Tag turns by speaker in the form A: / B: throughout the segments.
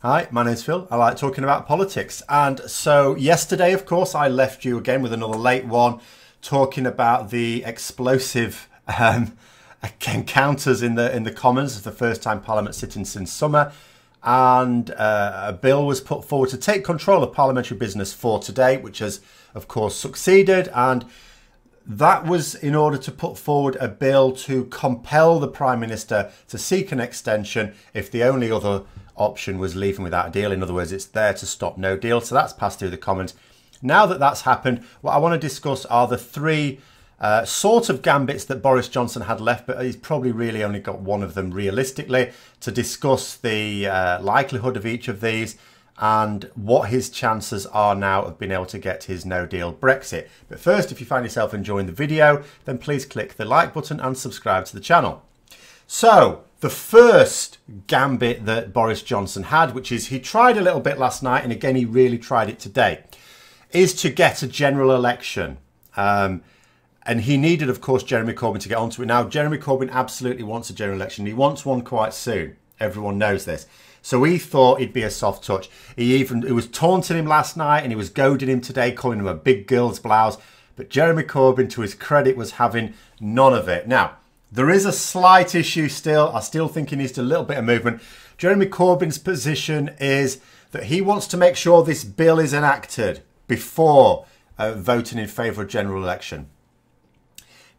A: Hi, my name's Phil. I like talking about politics. And so yesterday, of course, I left you again with another late one talking about the explosive encounters in the Commons. It's the first time Parliament sitting since summer. And a bill was put forward to take control of parliamentary business for today, which has, of course, succeeded. And that was in order to put forward a bill to compel the Prime Minister to seek an extension if the only other option was leaving without a deal. In other words, it's there to stop no deal. So that's passed through the Commons. Now that that's happened, what I want to discuss are the three sort of gambits that Boris Johnson had left, but he's probably really only got one of them realistically, to discuss the likelihood of each of these and what his chances are now of being able to get his no-deal Brexit. But first, if you find yourself enjoying the video, then please click the like button and subscribe to the channel. So, the first gambit that Boris Johnson had, which is he tried a little bit last night, and again he really tried it today, is to get a general election. And he needed, of course, Jeremy Corbyn to get onto it. Now, Jeremy Corbyn absolutely wants a general election. He wants one quite soon. Everyone knows this. So he thought it'd be a soft touch. He was taunting him last night and he was goading him today, calling him a big girl's blouse. But Jeremy Corbyn, to his credit, was having none of it. Now, there is a slight issue still. I still think he needs a little bit of movement. Jeremy Corbyn's position is that he wants to make sure this bill is enacted before voting in favour of general election.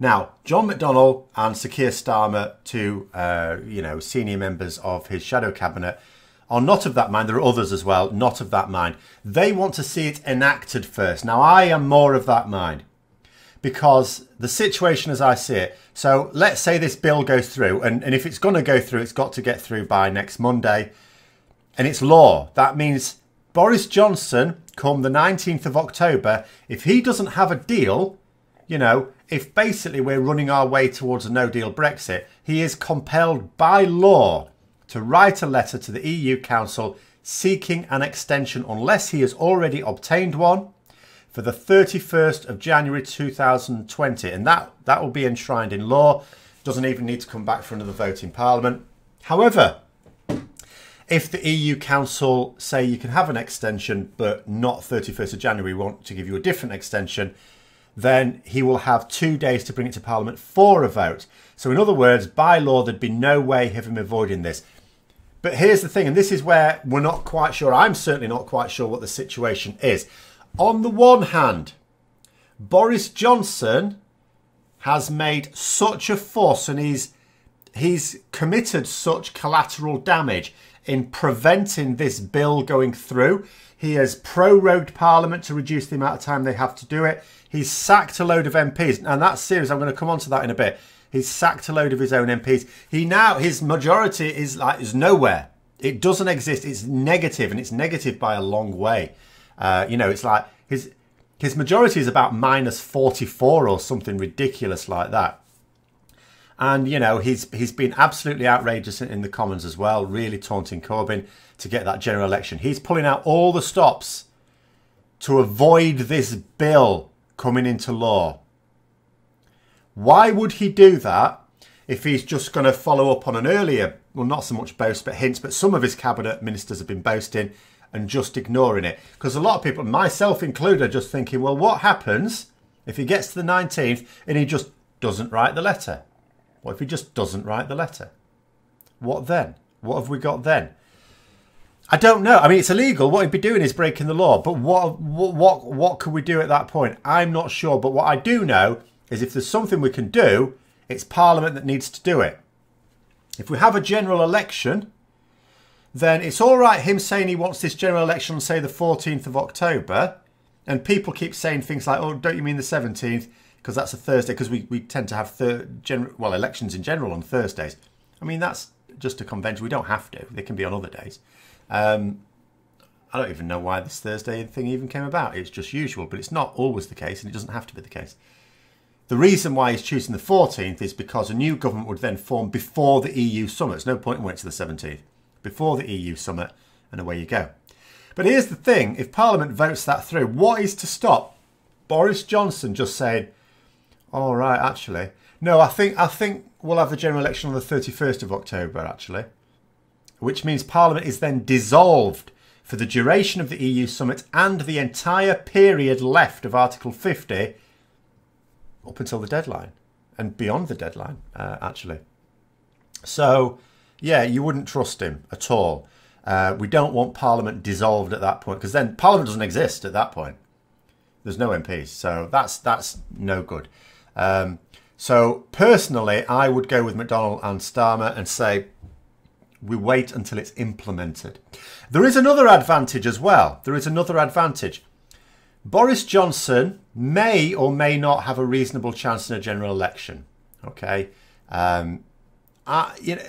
A: Now, John McDonnell and Sir Keir Starmer, two senior members of his shadow cabinet, are not of that mind. There are others as well, not of that mind. They want to see it enacted first. Now, I am more of that mind because the situation as I see it, so let's say this bill goes through, and if it's going to go through, it's got to get through by next Monday, and it's law. That means Boris Johnson, come the 19th of October, if he doesn't have a deal, if basically we're running our way towards a no-deal Brexit, he is compelled by law to write a letter to the EU Council seeking an extension unless he has already obtained one for the 31st of January 2020. And that will be enshrined in law. Doesn't even need to come back for another vote in Parliament. However, if the EU Council say you can have an extension but not 31st of January, we want to give you a different extension, then he will have 2 days to bring it to Parliament for a vote. So in other words, by law, there'd be no way of him avoiding this. But here's the thing, and this is where we're not quite sure. I'm certainly not quite sure what the situation is. On the one hand, Boris Johnson has made such a fuss and he's committed such collateral damage in preventing this bill going through. He has prorogued Parliament to reduce the amount of time they have to do it. He's sacked a load of MPs, and that's serious. I'm going to come on to that in a bit. He's sacked a load of his own MPs. His majority is nowhere. It doesn't exist. It's negative, and it's negative by a long way. It's like his majority is about -44 or something ridiculous like that. And, he's been absolutely outrageous in the Commons as well, really taunting Corbyn to get that general election. He's pulling out all the stops to avoid this bill coming into law. Why would he do that if he's just going to follow up on an earlier, well, not so much boast, but hints, but some of his cabinet ministers have been boasting and just ignoring it? Because a lot of people, myself included, are just thinking, well, what happens if he gets to the 19th and he just doesn't write the letter? What if he just doesn't write the letter? What then? What have we got then? I don't know. I mean, it's illegal. What he'd be doing is breaking the law. But what could we do at that point? I'm not sure. But what I do know is if there's something we can do, it's Parliament that needs to do it. If we have a general election, then it's all right him saying he wants this general election on, say, the 14th of October. And people keep saying things like, oh, don't you mean the 17th? Because that's a Thursday. Because we tend to have elections in general on Thursdays. I mean, that's just a convention. We don't have to. They can be on other days. I don't even know why this Thursday thing even came about. It's just usual, but it's not always the case, and it doesn't have to be the case. The reason why he's choosing the 14th is because a new government would then form before the EU summit. There's no point in waiting to the 17th. Before the EU summit, and away you go. But here's the thing. If Parliament votes that through, what is to stop Boris Johnson just saying, all right, actually, no, I think we'll have the general election on the 31st of October, actually. which means Parliament is then dissolved for the duration of the EU summit and the entire period left of Article 50 up until the deadline and beyond the deadline, actually. So, yeah, you wouldn't trust him at all. We don't want Parliament dissolved at that point, because then Parliament doesn't exist at that point. There's no MPs, so that's no good. So personally, I would go with McDonnell and Starmer and say we wait until it's implemented. There is another advantage as well. There is another advantage. Boris Johnson may or may not have a reasonable chance in a general election. Okay, you know,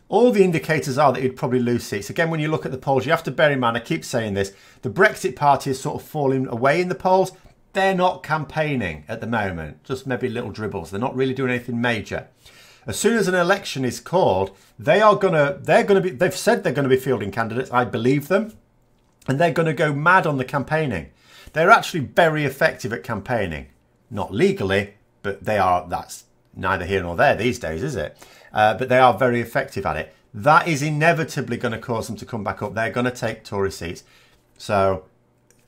A: all the indicators are that he'd probably lose seats. Again, when you look at the polls, you have to bear in mind, I keep saying this, the Brexit party is sort of falling away in the polls. They're not campaigning at the moment, just maybe little dribbles. They're not really doing anything major. As soon as an election is called, they've said they're going to be fielding candidates. I believe them. And they're going to go mad on the campaigning. They're actually very effective at campaigning. Not legally, but that's neither here nor there these days, is it? But they are very effective at it. That is inevitably going to cause them to come back up. They're going to take Tory seats. So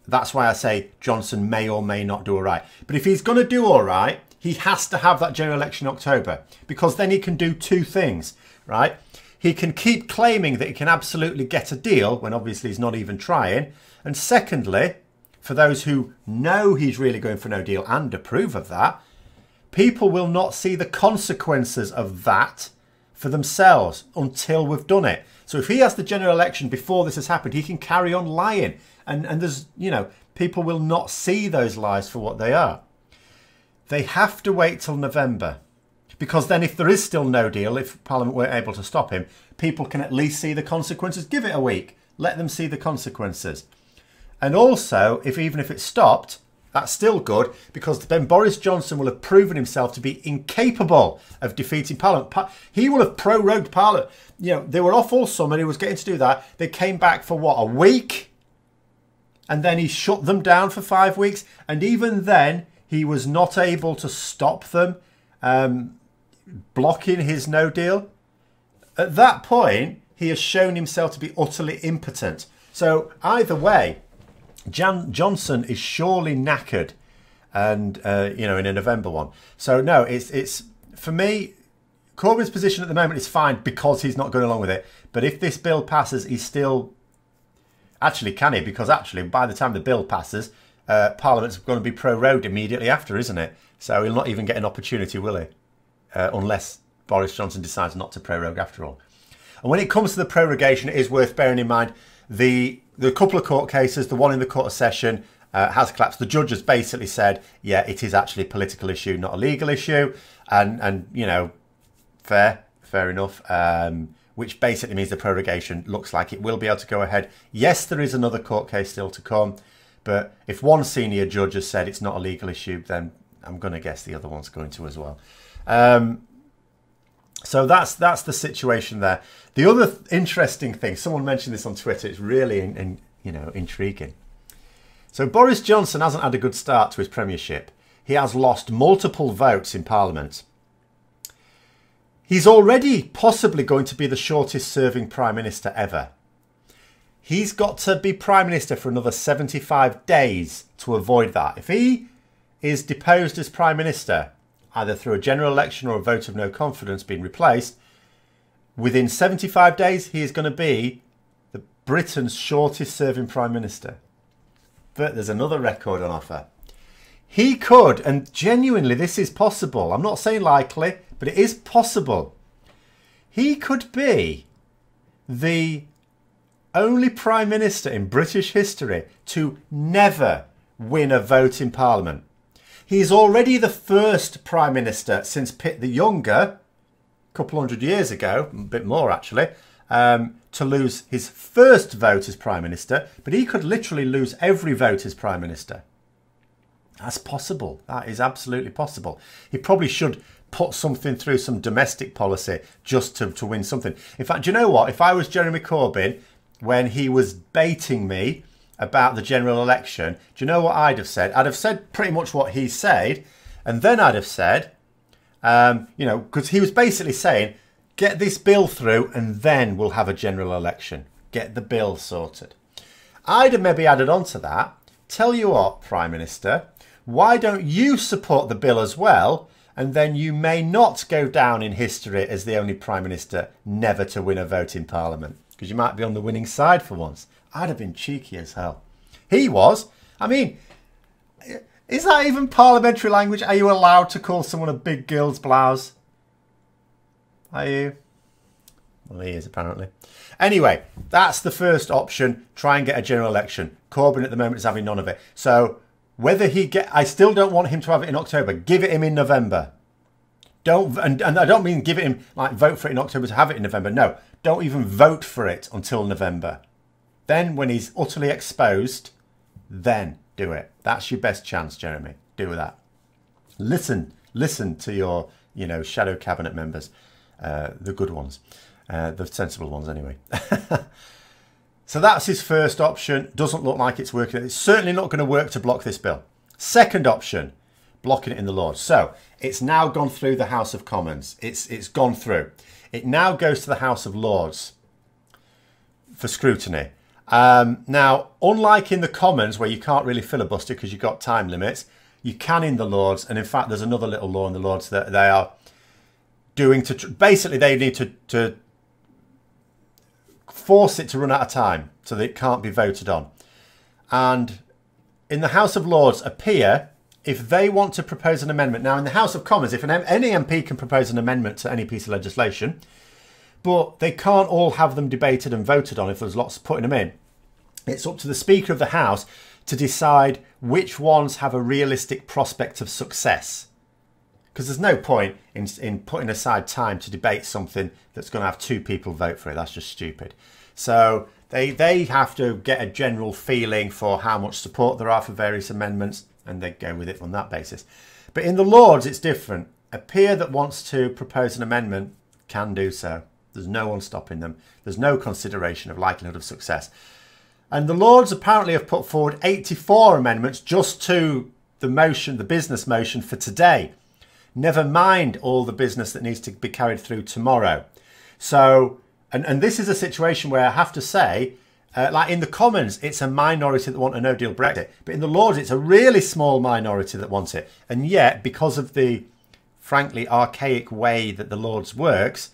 A: that's why I say Johnson may or may not do all right. But if he's going to do all right, he has to have that general election in October, because then he can do two things, right? He can keep claiming that he can absolutely get a deal when obviously he's not even trying. And secondly, for those who know he's really going for no deal and approve of that, people will not see the consequences of that for themselves until we've done it. So if he has the general election before this has happened, he can carry on lying. And there's, you know, people will not see those lies for what they are. They have to wait till November, because then if there is still no deal, if Parliament weren't able to stop him, people can at least see the consequences. Give it a week. Let them see the consequences. And also, even if it's stopped, that's still good, because then Boris Johnson will have proven himself to be incapable of defeating Parliament. He will have prorogued Parliament. You know, they were off all summer. He was getting to do that. They came back for what, a week? And then he shut them down for 5 weeks. And even then, he was not able to stop them blocking his no deal. At that point, he has shown himself to be utterly impotent. So either way, Johnson is surely knackered, and you know, in a November one. So no, it's for me, Corbyn's position at the moment is fine because he's not going along with it. But if this bill passes, he's still actually can he? Because actually, by the time the bill passes, Parliament's going to be prorogued immediately after, isn't it? So he'll not even get an opportunity, will he? Unless Boris Johnson decides not to prorogue after all. And when it comes to the prorogation, it is worth bearing in mind the couple of court cases, the one in the Court of Session has collapsed. The judge has basically said, yeah, it is actually a political issue, not a legal issue. And you know, fair enough. Which basically means the prorogation looks like it will be able to go ahead. Yes, there is another court case still to come. But if one senior judge has said it's not a legal issue, then I'm going to guess the other one's going to as well. So that's the situation there. The other interesting thing, someone mentioned this on Twitter, it's really intriguing. So Boris Johnson hasn't had a good start to his premiership. He has lost multiple votes in Parliament. He's already possibly going to be the shortest serving Prime Minister ever. He's got to be Prime Minister for another 75 days to avoid that. If he is deposed as Prime Minister, either through a general election or a vote of no confidence being replaced, within 75 days, he is going to be Britain's shortest serving Prime Minister. But there's another record on offer. He could, and genuinely this is possible, I'm not saying likely, but it is possible. He could be the only Prime Minister in British history to never win a vote in Parliament. He's already the first Prime Minister since Pitt the Younger, a couple hundred years ago, a bit more actually, to lose his first vote as Prime Minister, but he could literally lose every vote as Prime Minister. That's possible. That is absolutely possible. He probably should put something through, some domestic policy, just to win something. In fact, do you know what? If I was Jeremy Corbyn, when he was baiting me about the general election, do you know what I'd have said? I'd have said pretty much what he said, and then I'd have said, you know, because he was basically saying, Get this bill through and then we'll have a general election. Get the bill sorted. I'd have maybe added on to that. Tell you what, Prime Minister, why don't you support the bill as well? And then you may not go down in history as the only Prime Minister never to win a vote in Parliament. Because you might be on the winning side for once. I'd have been cheeky as hell. He was. I mean, is that even parliamentary language? Are you allowed to call someone a big girl's blouse? Are you? Well, he is apparently. Anyway, that's the first option. Try and get a general election. Corbyn at the moment is having none of it. So whether he I still don't want him to have it in October. Give it him in November. And I don't mean give it him, like vote for it in October to have it in November. No, don't even vote for it until November. Then when he's utterly exposed, then do it. That's your best chance, Jeremy. Do that. Listen to your, shadow cabinet members, the good ones, the sensible ones anyway. So that's his first option. Doesn't look like it's working. It's certainly not going to work to block this bill. Second option, blocking it in the Lords. So it's now gone through the House of Commons. It's gone through. It now goes to the House of Lords for scrutiny. Now, unlike in the Commons where you can't really filibuster because you've got time limits, you can in the Lords. And in fact, there's another little law in the Lords that they are doing to... Basically, they need to force it to run out of time so that it can't be voted on. And in the House of Lords, a peer, if they want to propose an amendment... Now, in the House of Commons, if any MP can propose an amendment to any piece of legislation, but they can't all have them debated and voted on if there's lots putting them in. It's up to the Speaker of the House to decide which ones have a realistic prospect of success. Because there's no point in putting aside time to debate something that's going to have two people vote for it. That's just stupid. So they have to get a general feeling for how much support there are for various amendments, and they go with it on that basis. But in the Lords, it's different. A peer that wants to propose an amendment can do so. There's no one stopping them. There's no consideration of likelihood of success. And the Lords apparently have put forward 84 amendments just to the motion, the business motion for today. Never mind all the business that needs to be carried through tomorrow. So, and this is a situation where I have to say, like in the Commons, it's a minority that want a no-deal Brexit. But in the Lords, it's a really small minority that wants it. And yet, because of the, frankly, archaic way that the Lords works,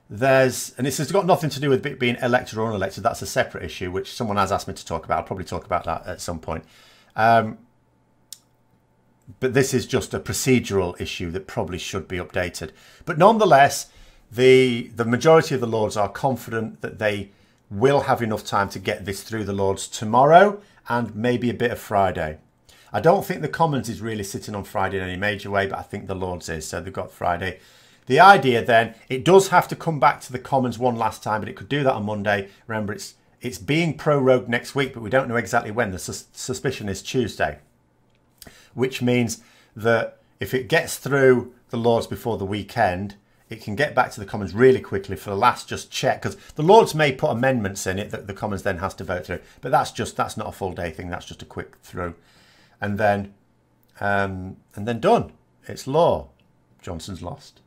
A: and this has got nothing to do with being elected or unelected. That's a separate issue, which someone has asked me to talk about. I'll probably talk about that at some point. But this is just a procedural issue that probably should be updated. But nonetheless, the majority of the Lords are confident that they will have enough time to get this through the Lords tomorrow and maybe a bit of Friday. I don't think the Commons is really sitting on Friday in any major way, but I think the Lords is. So they've got Friday. The idea then, it does have to come back to the Commons one last time, but it could do that on Monday. Remember, it's being prorogued next week, but we don't know exactly when. The suspicion is Tuesday, which means that if it gets through the Lords before the weekend, it can get back to the Commons really quickly for the last just check, because the Lords may put amendments in it that the Commons then has to vote through, but that's not a full day thing. That's just a quick through, and then done. It's law. Johnson's lost.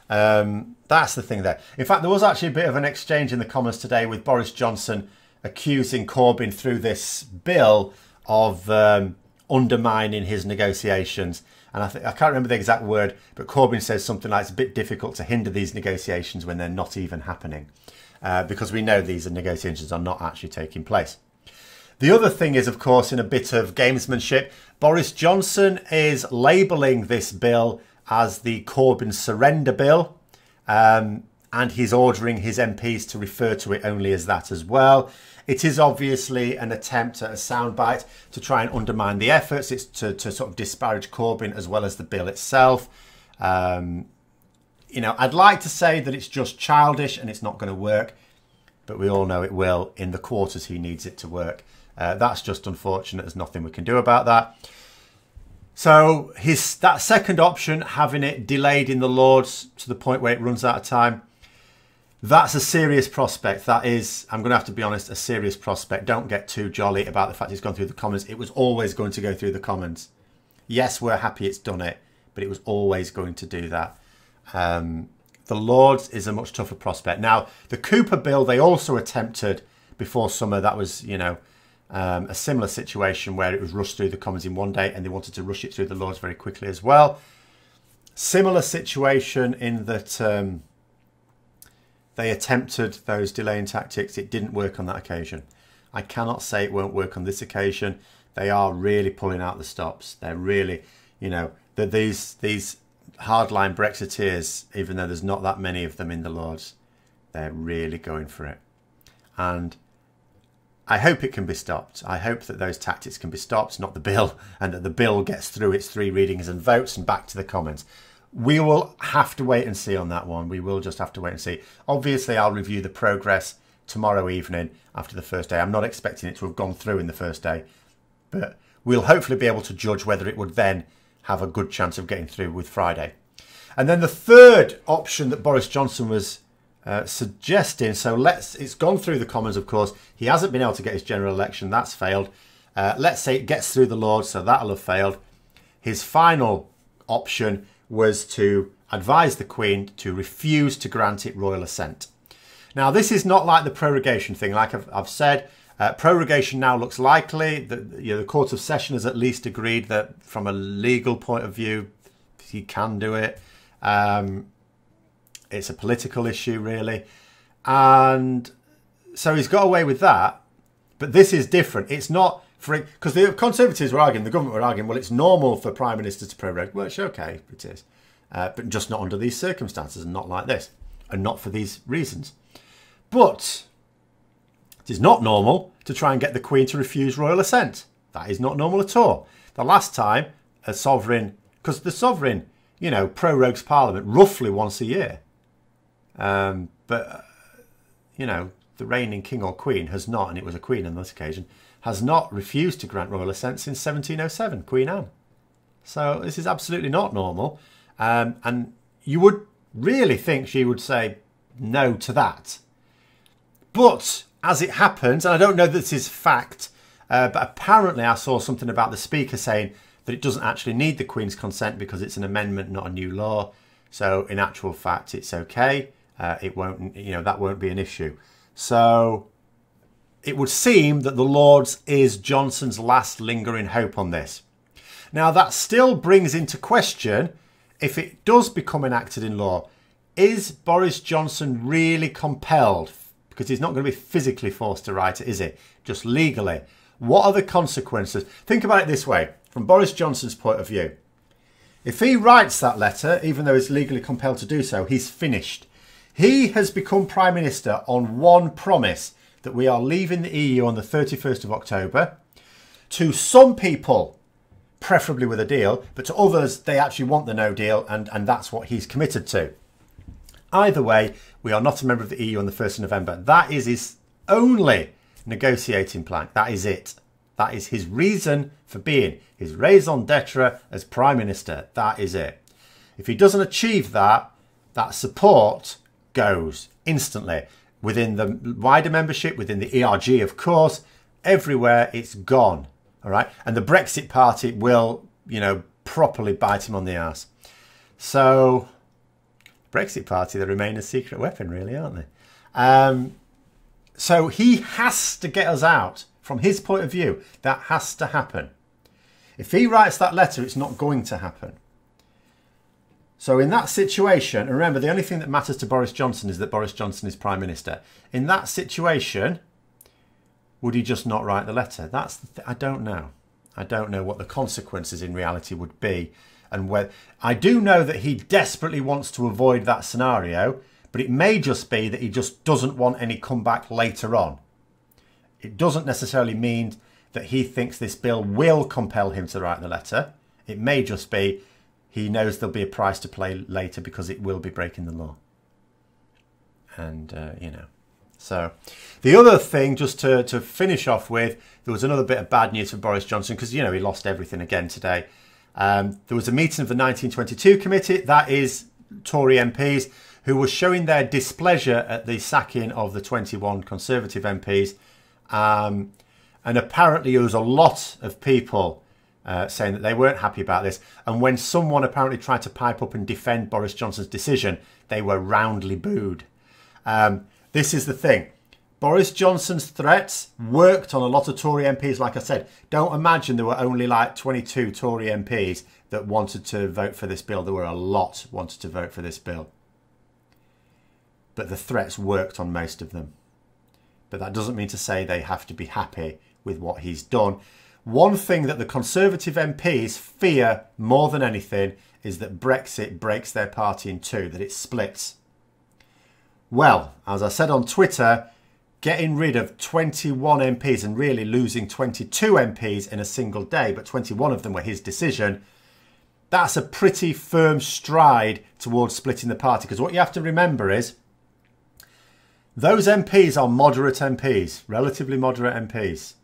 A: That's the thing there. In fact, there was actually a bit of an exchange in the Commons today with Boris Johnson accusing Corbyn through this bill of undermining his negotiations. And I can't remember the exact word, but Corbyn says something like it's a bit difficult to hinder these negotiations when they're not even happening. Because we know these negotiations are not actually taking place. The other thing is, of course, in a bit of gamesmanship, Boris Johnson is labelling this bill as the Corbyn surrender bill, and he's ordering his MPs to refer to it only as that as well. It is obviously an attempt at a soundbite to try and undermine the efforts. It's to sort of disparage Corbyn as well as the bill itself. I'd like to say that it's just childish and it's not going to work, but we all know it will in the quarters he needs it to work. That's just unfortunate. There's nothing we can do about that. So that second option, having it delayed in the Lords to the point where it runs out of time, that's a serious prospect. That is, I'm going to have to be honest, a serious prospect. Don't get too jolly about the fact it's gone through the Commons. It was always going to go through the Commons. Yes, we're happy it's done it, but it was always going to do that. The the Lords is a much tougher prospect. Now, the Cooper bill, they also attempted before summer. That was, you know, a similar situation where it was rushed through the Commons in one day and they wanted to rush it through the Lords very quickly as well. Similar situation in that they attempted those delaying tactics. It didn't work on that occasion. I cannot say it won't work on this occasion. They are really pulling out the stops. They're really, you know, these hardline Brexiteers, even though there's not that many of them in the Lords, they're really going for it. And I hope it can be stopped. I hope that those tactics can be stopped, not the bill, and that the bill gets through its 3 readings and votes and back to the Commons. We will have to wait and see on that one. We will just have to wait and see. Obviously, I'll review the progress tomorrow evening after the first day. I'm not expecting it to have gone through in the first day, but we'll hopefully be able to judge whether it would then have a good chance of getting through with Friday. And then the third option that Boris Johnson was suggesting, so it's gone through the Commons, of course. He hasn't been able to get his general election. That's failed. Let's say it gets through the Lords, so that'll have failed. His final option was to advise the Queen to refuse to grant it royal assent. Now, this is not like the prorogation thing. Like I've said, prorogation now looks likely. The Court of Session has at least agreed that from a legal point of view, he can do it. It's a political issue, really. And so he's got away with that. But this is different. It's not, because the Conservatives were arguing, the government were arguing, well, it's normal for Prime Minister to prorogue. Well, it's okay, it is. But just not under these circumstances and not like this. And not for these reasons. But it is not normal to try and get the Queen to refuse royal assent. That is not normal at all. The last time a sovereign, because the sovereign, you know, prorogues Parliament roughly once a year. But, you know, the reigning king or queen has not, and it was a queen on this occasion, has not refused to grant royal assent since 1707, Queen Anne. So this is absolutely not normal. And you would really think she would say no to that. But as it happens, and I don't know that this is fact, but apparently I saw something about the Speaker saying that it doesn't actually need the Queen's consent because it's an amendment, not a new law. So in actual fact, it's okay. It won't, you know, that won't be an issue. So it would seem that the Lords is Johnson's last lingering hope on this. Now that still brings into question, if it does become enacted in law, is Boris Johnson really compelled? Because he's not going to be physically forced to write it, is he? Just legally. What are the consequences? Think about it this way, from Boris Johnson's point of view. If he writes that letter, even though he's legally compelled to do so, he's finished. He has become Prime Minister on one promise, that we are leaving the EU on the 31st of October. To some people, preferably with a deal, but to others, they actually want the no deal, and that's what he's committed to. Either way, we are not a member of the EU on the 1st of November. That is his only negotiating plank. That is it. That is his reason for being. His raison d'etre as Prime Minister. That is it. If he doesn't achieve that, that support goes instantly. Within the wider membership, within the ERG, of course, everywhere it's gone. All right. And the Brexit Party will, you know, properly bite him on the arse. So, Brexit Party, they remain a secret weapon, really, aren't they? So he has to get us out. From his point of view, that has to happen. If he writes that letter, it's not going to happen. So in that situation, and remember, the only thing that matters to Boris Johnson is that Boris Johnson is Prime Minister. In that situation, would he just not write the letter? That's I don't know. I don't know what the consequences in reality would be. And where I do know that he desperately wants to avoid that scenario, but it may just be that he just doesn't want any comeback later on. It doesn't necessarily mean that he thinks this bill will compel him to write the letter. It may just be he knows there'll be a price to pay later because it will be breaking the law. And, you know. So the other thing, just to finish off with, there was another bit of bad news for Boris Johnson because, you know, he lost everything again today. There was a meeting of the 1922 committee, that is Tory MPs, who were showing their displeasure at the sacking of the 21 Conservative MPs. And apparently there was a lot of people saying that they weren't happy about this. And when someone apparently tried to pipe up and defend Boris Johnson's decision, they were roundly booed. This is the thing. Boris Johnson's threats worked on a lot of Tory MPs, like I said. Don't imagine there were only like 22 Tory MPs that wanted to vote for this bill. There were a lot wanted to vote for this bill. But the threats worked on most of them. But that doesn't mean to say they have to be happy with what he's done. One thing that the Conservative MPs fear more than anything is that Brexit breaks their party in two, that it splits. Well, as I said on Twitter, getting rid of 21 MPs and really losing 22 MPs in a single day, but 21 of them were his decision, that's a pretty firm stride towards splitting the party. Because what you have to remember is those MPs are moderate MPs, relatively moderate MPs.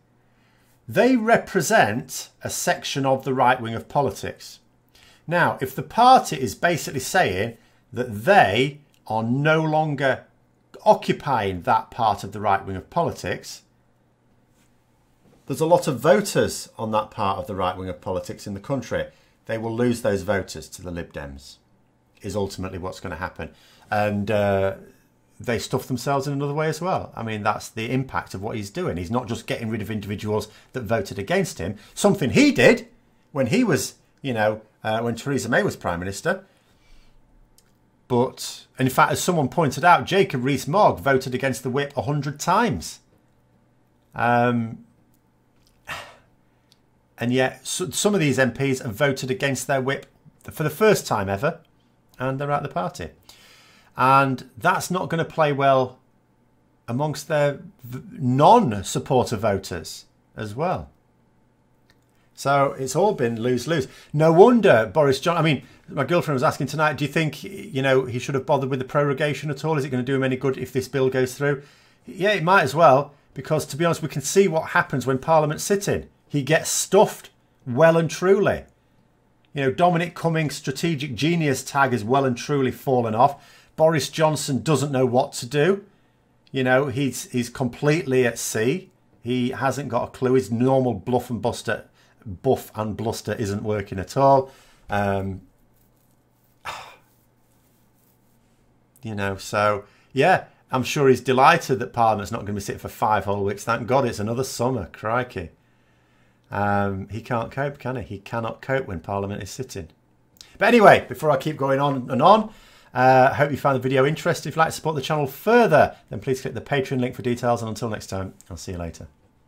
A: They represent a section of the right wing of politics. Now, if the party is basically saying that they are no longer occupying that part of the right wing of politics, there's a lot of voters on that part of the right wing of politics in the country. They will lose those voters to the Lib Dems, is ultimately what's going to happen. And they stuff themselves in another way as well. I mean, that's the impact of what he's doing. He's not just getting rid of individuals that voted against him, something he did when he was, you know, when Theresa May was Prime Minister. But, in fact, as someone pointed out, Jacob Rees-Mogg voted against the whip 100 times. And yet, some of these MPs have voted against their whip for the first time ever, and they're out of the party. And that's not going to play well amongst their non-supporter voters as well. So it's all been lose-lose. No wonder Boris Johnson... I mean, my girlfriend was asking tonight, do you think, you know, he should have bothered with the prorogation at all? Is it going to do him any good if this bill goes through? Yeah, it might as well, because, to be honest, we can see what happens when Parliament's sitting. He gets stuffed well and truly. You know, Dominic Cummings' strategic genius tag has well and truly fallen off. Boris Johnson doesn't know what to do. You know, he's completely at sea. He hasn't got a clue. His normal buff and bluster isn't working at all. You know, so, yeah, I'm sure he's delighted that Parliament's not going to be sitting for 5 whole weeks. Thank God it's another summer. Crikey. He can't cope, can he? He cannot cope when Parliament is sitting. But anyway, before I keep going on and on, hope you found the video interesting. If you'd like to support the channel further, then please click the Patreon link for details. And until next time, I'll see you later.